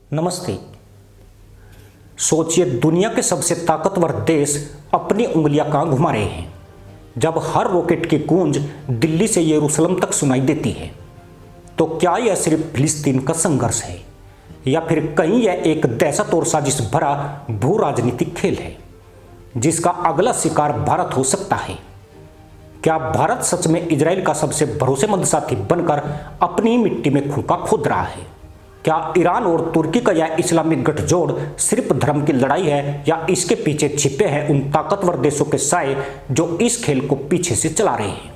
नमस्ते। सोचिए, दुनिया के सबसे ताकतवर देश अपनी उंगलियां कहां घुमा रहे हैं जब हर रॉकेट की गूंज दिल्ली से यरूशलेम तक सुनाई देती है। तो क्या यह सिर्फ फिलिस्तीन का संघर्ष है या फिर कहीं यह एक दहशत और साजिश भरा भू राजनीतिक खेल है जिसका अगला शिकार भारत हो सकता है? क्या भारत सच में इजराइल का सबसे भरोसेमंद साथी बनकर अपनी मिट्टी में खूंटा खोद रहा है? क्या ईरान और तुर्की का यह इस्लामिक गठजोड़ सिर्फ धर्म की लड़ाई है या इसके पीछे छिपे हैं उन ताकतवर देशों के साए जो इस खेल को पीछे से चला रहे हैं?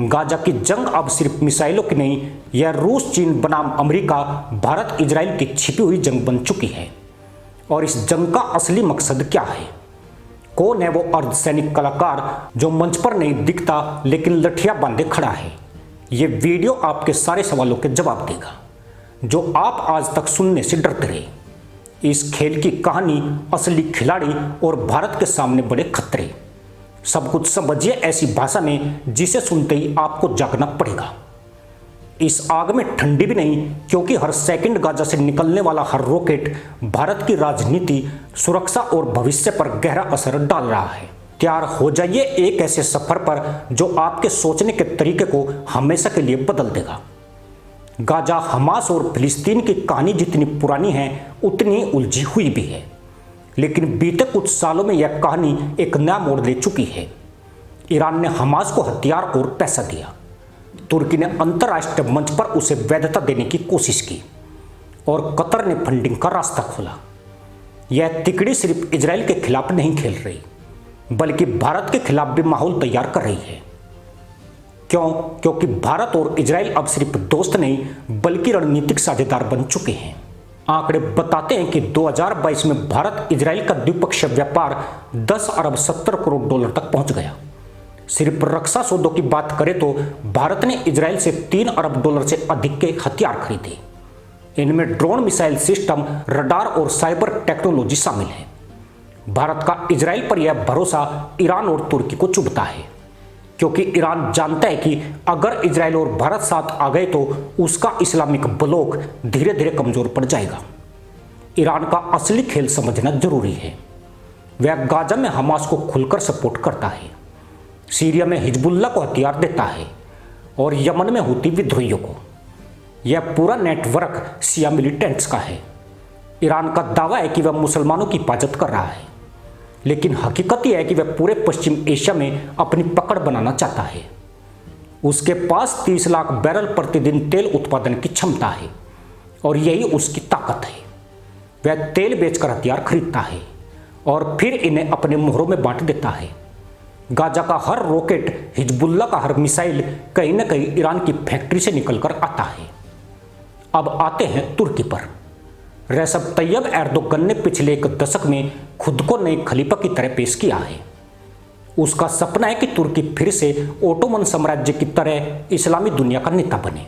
गाजा की जंग अब सिर्फ मिसाइलों की नहीं, यह रूस, चीन बनाम अमेरिका, भारत इजराइल की छिपी हुई जंग बन चुकी है। और इस जंग का असली मकसद क्या है? कौन है वो अर्धसैनिक कलाकार जो मंच पर नहीं दिखता लेकिन लठियां बांधे खड़ा है? ये वीडियो आपके सारे सवालों के जवाब देगा जो आप आज तक सुनने से डरते रहे। इस खेल की कहानी, असली खिलाड़ी और भारत के सामने बड़े खतरे, सब कुछ समझिए ऐसी भाषा में जिसे सुनते ही आपको जागना पड़ेगा। इस आग में ठंडी भी नहीं, क्योंकि हर सेकंड गाजा से निकलने वाला हर रॉकेट भारत की राजनीति, सुरक्षा और भविष्य पर गहरा असर डाल रहा है। तैयार हो जाइए एक ऐसे सफर पर जो आपके सोचने के तरीके को हमेशा के लिए बदल देगा। गाजा, हमास और फिलिस्तीन की कहानी जितनी पुरानी है उतनी उलझी हुई भी है, लेकिन बीते कुछ सालों में यह कहानी एक नया मोड़ ले चुकी है। ईरान ने हमास को हथियार और पैसा दिया, तुर्की ने अंतर्राष्ट्रीय मंच पर उसे वैधता देने की कोशिश की और कतर ने फंडिंग का रास्ता खोला। यह तिकड़ी सिर्फ इजराइल के खिलाफ नहीं खेल रही, बल्कि भारत के खिलाफ भी माहौल तैयार कर रही है। क्यों? क्योंकि भारत और इजराइल अब सिर्फ दोस्त नहीं बल्कि रणनीतिक साझेदार बन चुके हैं। आंकड़े बताते हैं कि 2022 में भारत इजराइल का द्विपक्षीय व्यापार 10 अरब 70 करोड़ डॉलर तक पहुंच गया। सिर्फ रक्षा सौदों की बात करें तो भारत ने इजराइल से 3 अरब डॉलर से अधिक के हथियार खरीदे। इनमें ड्रोन, मिसाइल सिस्टम, रडार और साइबर टेक्नोलॉजी शामिल है। भारत का इजराइल पर यह भरोसा ईरान और तुर्की को चुभता है, क्योंकि ईरान जानता है कि अगर इजराइल और भारत साथ आ गए तो उसका इस्लामिक ब्लॉक धीरे धीरे कमजोर पड़ जाएगा। ईरान का असली खेल समझना जरूरी है। वह गाजा में हमास को खुलकर सपोर्ट करता है, सीरिया में हिजबुल्लाह को हथियार देता है और यमन में हूती विद्रोहियों को। यह पूरा नेटवर्क शिया मिलिटेंट्स का है। ईरान का दावा है कि वह मुसलमानों की हिफाजत कर रहा है, लेकिन हकीकत यह है कि वह पूरे पश्चिम एशिया में अपनी पकड़ बनाना चाहता है। उसके पास 30 लाख बैरल प्रतिदिन तेल उत्पादन की क्षमता है और यही उसकी ताकत है। वह तेल बेचकर हथियार खरीदता है और फिर इन्हें अपने मोहरों में बांट देता है। गाजा का हर रॉकेट, हिजबुल्लाह का हर मिसाइल कहीं न कहीं ईरान की फैक्ट्री से निकलकर आता है। अब आते हैं तुर्की पर। रेसेप तैयब एर्दोगन ने पिछले एक दशक में खुद को नए खलीफा की तरह पेश किया है। उसका सपना है कि तुर्की फिर से ओटोमन साम्राज्य की तरह इस्लामी दुनिया का नेता बने।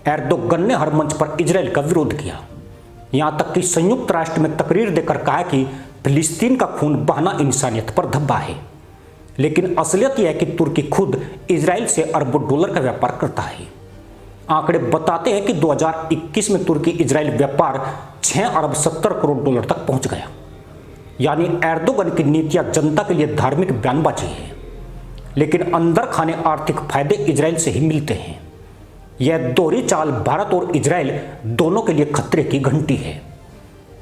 एर्दोगन ने हर मंच पर इजराइल का विरोध किया, यहां तक कि संयुक्त राष्ट्र में तकरीर देकर कहा कि फिलिस्तीन का खून बहाना इंसानियत पर धब्बा है। लेकिन असलियत यह है कि तुर्की खुद इजराइल से अरबों डॉलर का व्यापार करता है। आंकड़े बताते हैं कि 2021 में तुर्की इजराइल व्यापार 6 अरब 70 करोड़ डॉलर तक पहुंच गया। यानी एर्दोगन की नीतियां जनता के लिए धार्मिक बयानबाजी है, लेकिन अंदर खाने आर्थिक फायदे इजराइल से ही मिलते हैं। यह दोहरी चाल भारत और इजराइल दोनों के लिए खतरे की घंटी है,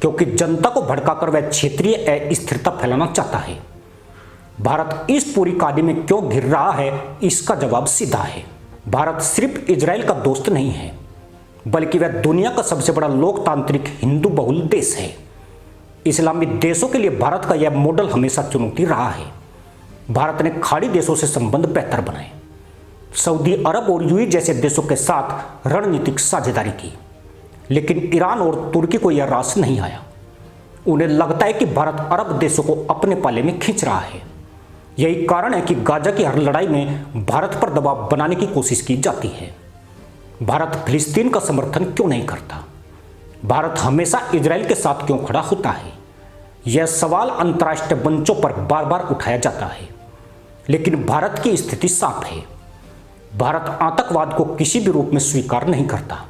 क्योंकि जनता को भड़काकर वह क्षेत्रीय अस्थिरता फैलाना चाहता है। भारत इस पूरी कहानी में क्यों घिर रहा है, इसका जवाब सीधा है। भारत सिर्फ इजराइल का दोस्त नहीं है, बल्कि वह दुनिया का सबसे बड़ा लोकतांत्रिक हिंदू बहुल देश है। इस्लामी देशों के लिए भारत का यह मॉडल हमेशा चुनौती रहा है। भारत ने खाड़ी देशों से संबंध बेहतर बनाए, सऊदी अरब और यूएई जैसे देशों के साथ रणनीतिक साझेदारी की, लेकिन ईरान और तुर्की को यह रास नहीं आया। उन्हें लगता है कि भारत अरब देशों को अपने पाले में खींच रहा है। यही कारण है कि गाजा की हर लड़ाई में भारत पर दबाव बनाने की कोशिश की जाती है। भारत फिलिस्तीन का समर्थन क्यों नहीं करता? भारत हमेशा इजराइल के साथ क्यों खड़ा होता है? यह सवाल अंतर्राष्ट्रीय मंचों पर बार बार उठाया जाता है, लेकिन भारत की स्थिति साफ है। भारत आतंकवाद को किसी भी रूप में स्वीकार नहीं करता।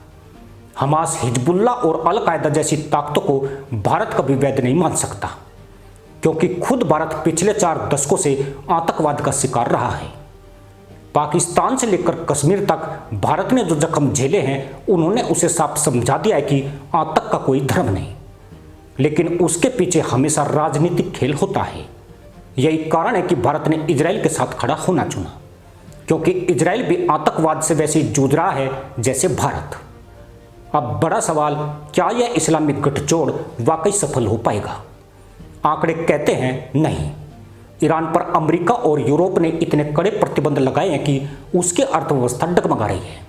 हमास, हिजबुल्ला और अल कायदा जैसी ताकतों को भारत कभी वैध नहीं मान सकता, क्योंकि खुद भारत पिछले 4 दशकों से आतंकवाद का शिकार रहा है। पाकिस्तान से लेकर कश्मीर तक भारत ने जो जख्म झेले हैं, उन्होंने उसे साफ समझा दिया है कि आतंक का कोई धर्म नहीं, लेकिन उसके पीछे हमेशा राजनीतिक खेल होता है। यही कारण है कि भारत ने इजराइल के साथ खड़ा होना चुना, क्योंकि इजराइल भी आतंकवाद से वैसे ही जूझ रहा है जैसे भारत। अब बड़ा सवाल, क्या यह इस्लामिक गठजोड़ वाकई सफल हो पाएगा? आंकड़े कहते हैं नहीं। ईरान पर अमेरिका और यूरोप ने इतने कड़े प्रतिबंध लगाए हैं कि उसकी अर्थव्यवस्था डगमगा रही है।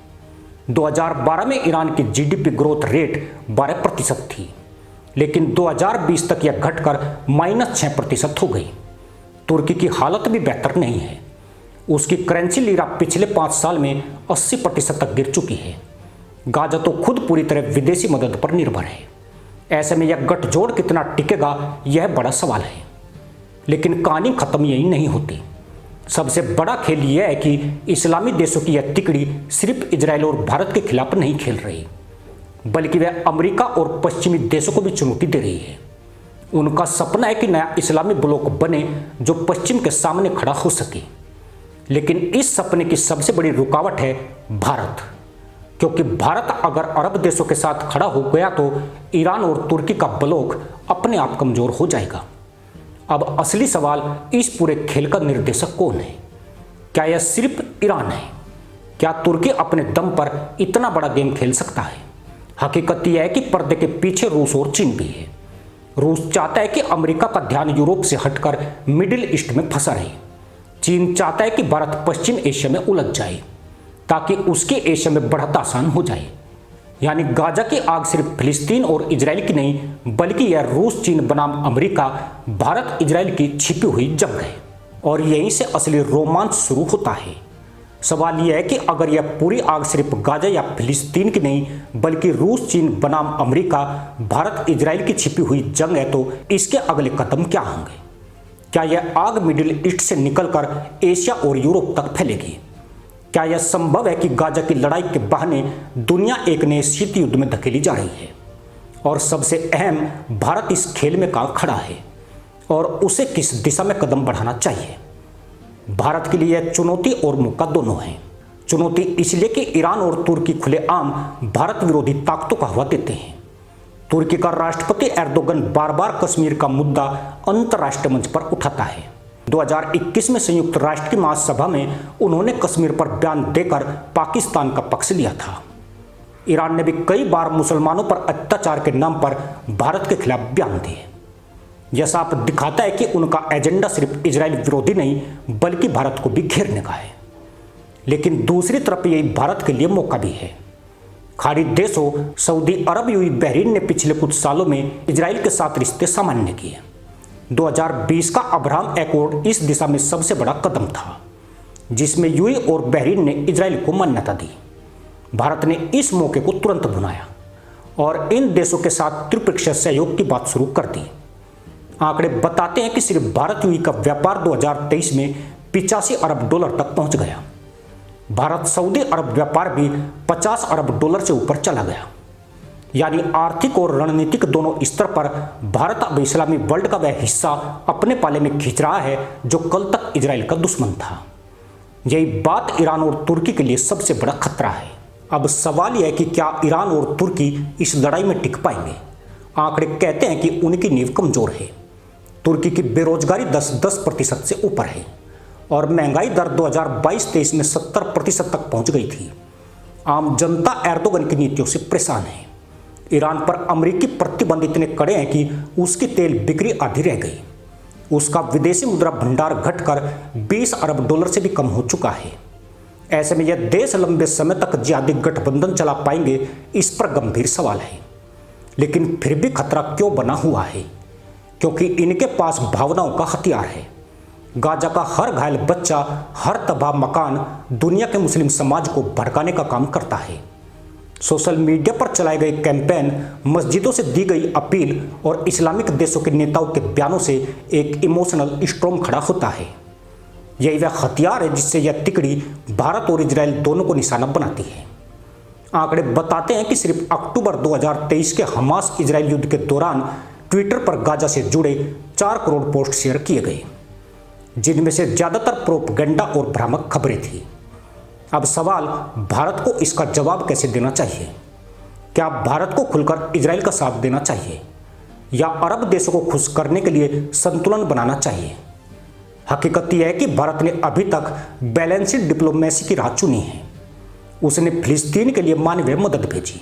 2012 में ईरान की जीडीपी ग्रोथ रेट 12% थी, लेकिन 2020 तक यह घटकर -6% हो गई। तुर्की की हालत भी बेहतर नहीं है। उसकी करेंसी लीरा पिछले 5 साल में 80% तक गिर चुकी है। गाजा तो खुद पूरी तरह विदेशी मदद पर निर्भर है। ऐसे में यह गठजोड़ कितना टिकेगा, यह बड़ा सवाल है। लेकिन कहानी खत्म यही नहीं होती। सबसे बड़ा खेल यह है कि इस्लामी देशों की यह तिकड़ी सिर्फ इजराइल और भारत के खिलाफ नहीं खेल रही, बल्कि वह अमेरिका और पश्चिमी देशों को भी चुनौती दे रही है। उनका सपना है कि नया इस्लामी ब्लॉक बने जो पश्चिम के सामने खड़ा हो सके। लेकिन इस सपने की सबसे बड़ी रुकावट है भारत, क्योंकि भारत अगर अरब देशों के साथ खड़ा हो गया तो ईरान और तुर्की का ब्लॉक अपने आप कमजोर हो जाएगा। अब असली सवाल, इस पूरे खेल का निर्देशक कौन है? क्या यह सिर्फ ईरान है? क्या तुर्की अपने दम पर इतना बड़ा गेम खेल सकता है? हकीकत यह है कि पर्दे के पीछे रूस और चीन भी है। रूस चाहता है कि अमेरिका का ध्यान यूरोप से हटकर मिडिल ईस्ट में फंसा रहे। चीन चाहता है कि भारत पश्चिम एशिया में उलझ जाए, ताकि उसके एशिया में बढ़त आसान हो जाए। यानी गाजा की आग सिर्फ फिलिस्तीन और इजराइल की नहीं, बल्कि यह रूस, चीन बनाम अमेरिका, भारत, इजराइल की छिपी हुई जंग है। और यहीं से असली रोमांच शुरू होता है। सवाल यह है कि अगर यह पूरी आग सिर्फ गाजा या फिलिस्तीन की नहीं, बल्कि रूस, चीन बनाम अमेरिका, भारत, इजराइल की छिपी हुई जंग है, तो इसके अगले कदम क्या होंगे? क्या यह आग मिडिल ईस्ट से निकलकर एशिया और यूरोप तक फैलेगी? क्या यह संभव है कि गाजा की लड़ाई के बहाने दुनिया एक नए शीत युद्ध में धकेली जा रही है? और सबसे अहम, भारत इस खेल में कहां खड़ा है और उसे किस दिशा में कदम बढ़ाना चाहिए? भारत के लिए यह चुनौती और मौका दोनों है। चुनौती इसलिए कि ईरान और तुर्की खुलेआम भारत विरोधी ताकतों का हवा देते हैं। तुर्की का राष्ट्रपति एर्दोगन बार बार कश्मीर का मुद्दा अंतर्राष्ट्रीय मंच पर उठाता है। 2021 में संयुक्त राष्ट्र की महासभा में उन्होंने कश्मीर पर बयान देकर पाकिस्तान का पक्ष लिया था। ईरान ने भी कई बार मुसलमानों पर अत्याचार के नाम पर भारत के खिलाफ बयान दिए। यह साफ दिखाता है कि उनका एजेंडा सिर्फ इजराइल विरोधी नहीं, बल्कि भारत को भी घेरने का है। लेकिन दूसरी तरफ यही भारत के लिए मौका भी है। खाड़ी देशों सऊदी अरब, यूएई, बहरीन ने पिछले कुछ सालों में इजराइल के साथ रिश्ते सामान्य किए। 2020 का अब्राहम एकॉर्ड इस दिशा में सबसे बड़ा कदम था, जिसमें यूएई और बहरीन ने इजराइल को मान्यता दी। भारत ने इस मौके को तुरंत भुनाया और इन देशों के साथ त्रिपक्षीय सहयोग की बात शुरू कर दी। आंकड़े बताते हैं कि सिर्फ भारत यूएई का व्यापार 2023 में 85 अरब डॉलर तक पहुंच गया। भारत सऊदी अरब व्यापार भी 50 अरब डॉलर से ऊपर चला गया। यानी आर्थिक और रणनीतिक दोनों स्तर पर भारत अब इस्लामी वर्ल्ड का वह हिस्सा अपने पाले में खींच रहा है जो कल तक इजराइल का दुश्मन था। यही बात ईरान और तुर्की के लिए सबसे बड़ा खतरा है। अब सवाल यह है कि क्या ईरान और तुर्की इस लड़ाई में टिक पाएंगे? आंकड़े कहते हैं कि उनकी नींव कमजोर है। तुर्की की बेरोजगारी 10% से ऊपर है और महंगाई दर 2022-23 में 70% तक पहुंच गई थी। आम जनता एर्दोगन की नीतियों से परेशान है। ईरान पर अमेरिकी प्रतिबंध इतने कड़े हैं कि उसकी तेल बिक्री आधी रह गई। उसका विदेशी मुद्रा भंडार घटकर 20 अरब डॉलर से भी कम हो चुका है। ऐसे में यह देश लंबे समय तक जिहादी गठबंधन चला पाएंगे, इस पर गंभीर सवाल है। लेकिन फिर भी खतरा क्यों बना हुआ है? क्योंकि इनके पास भावनाओं का हथियार है। गाजा का हर घायल बच्चा, हर तबाह मकान दुनिया के मुस्लिम समाज को भड़काने का काम करता है। सोशल मीडिया पर चलाए गए कैंपेन, मस्जिदों से दी गई अपील और इस्लामिक देशों के नेताओं के बयानों से एक इमोशनल स्टॉर्म खड़ा होता है। यही वह हथियार है जिससे यह तिकड़ी भारत और इजराइल दोनों को निशाना बनाती है। आंकड़े बताते हैं कि सिर्फ अक्टूबर 2023 के हमास इजराइल युद्ध के दौरान ट्विटर पर गाजा से जुड़े 4 करोड़ पोस्ट शेयर किए गए, जिनमें से ज्यादातर प्रोपगेंडा और भ्रामक खबरें थी। अब सवाल, भारत को इसका जवाब कैसे देना चाहिए? क्या भारत को खुलकर इजराइल का साथ देना चाहिए या अरब देशों को खुश करने के लिए संतुलन बनाना चाहिए? हकीकत यह है कि भारत ने अभी तक बैलेंस्ड डिप्लोमेसी की राह चुनी है। उसने फिलिस्तीन के लिए मानवीय मदद भेजी,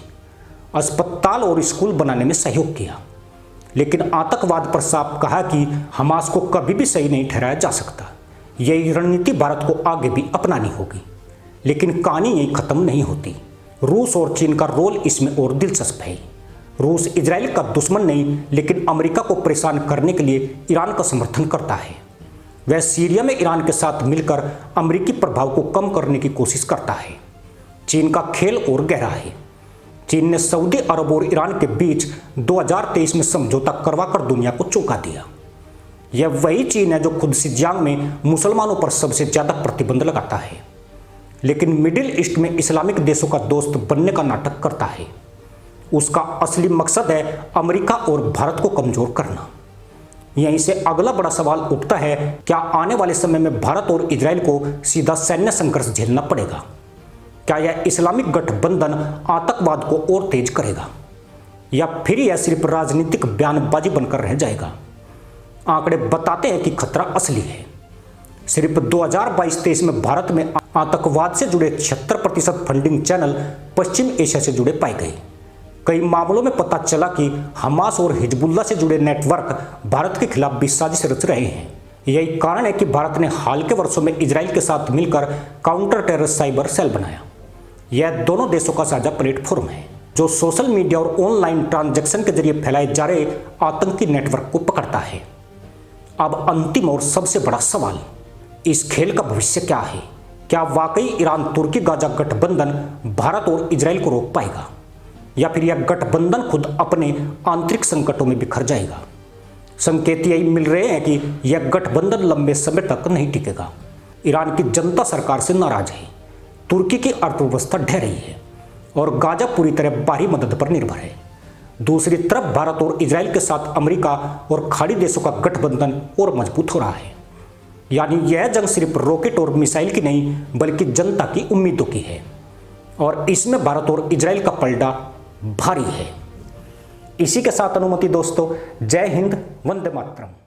अस्पताल और स्कूल बनाने में सहयोग किया, लेकिन आतंकवाद पर साफ कहा कि हमास को कभी भी सही नहीं ठहराया जा सकता। यही रणनीति भारत को आगे भी अपनानी होगी। लेकिन कहानी यही खत्म नहीं होती। रूस और चीन का रोल इसमें और दिलचस्प है। रूस इजराइल का दुश्मन नहीं, लेकिन अमेरिका को परेशान करने के लिए ईरान का समर्थन करता है। वह सीरिया में ईरान के साथ मिलकर अमेरिकी प्रभाव को कम करने की कोशिश करता है। चीन का खेल और गहरा है। चीन ने सऊदी अरब और ईरान के बीच 2023 में समझौता करवाकर दुनिया को चौंका दिया। यह वही चीन है जो खुद सिंजियांग में मुसलमानों पर सबसे ज्यादा प्रतिबंध लगाता है, लेकिन मिडिल ईस्ट में इस्लामिक देशों का दोस्त बनने का नाटक करता है। उसका असली मकसद है अमेरिका और भारत को कमजोर करना। यहीं से अगला बड़ा सवाल उठता है, क्या आने वाले समय में भारत और इजराइल को सीधा सैन्य संघर्ष झेलना पड़ेगा? क्या यह इस्लामिक गठबंधन आतंकवाद को और तेज करेगा, या फिर यह सिर्फ राजनीतिक बयानबाजी बनकर रह जाएगा? आंकड़े बताते हैं कि खतरा असली है। सिर्फ 2022-23 में भारत में आतंकवाद से जुड़े 76% फंडिंग चैनल पश्चिम एशिया से जुड़े पाए गए। कई मामलों में पता चला कि हमास और हिजबुल्लाह से जुड़े नेटवर्क भारत के खिलाफ भी साजिश रच रहे हैं। यही कारण है कि भारत ने हाल के वर्षों में इजराइल के साथ मिलकर काउंटर टेरर साइबर सेल बनाया। यह दोनों देशों का साझा प्लेटफॉर्म है जो सोशल मीडिया और ऑनलाइन ट्रांजैक्शन के जरिए फैलाए जा रहे आतंकी नेटवर्क को पकड़ता है। अब अंतिम और सबसे बड़ा सवाल, इस खेल का भविष्य क्या है? क्या वाकई ईरान तुर्की गाजा गठबंधन भारत और इजराइल को रोक पाएगा, या फिर यह गठबंधन खुद अपने आंतरिक संकटों में बिखर जाएगा? संकेत यही मिल रहे हैं कि यह गठबंधन लंबे समय तक नहीं टिकेगा। ईरान की जनता सरकार से नाराज है, तुर्की की अर्थव्यवस्था ढह रही है और गाजा पूरी तरह बाहरी मदद पर निर्भर है। दूसरी तरफ भारत और इजराइल के साथ अमेरिका और खाड़ी देशों का गठबंधन और मजबूत हो रहा है। यानी यह जंग सिर्फ रॉकेट और मिसाइल की नहीं, बल्कि जनता की उम्मीदों की है, और इसमें भारत और इजराइल का पलड़ा भारी है। इसी के साथ अनुमति दोस्तों, जय हिंद, वंदे मातरम।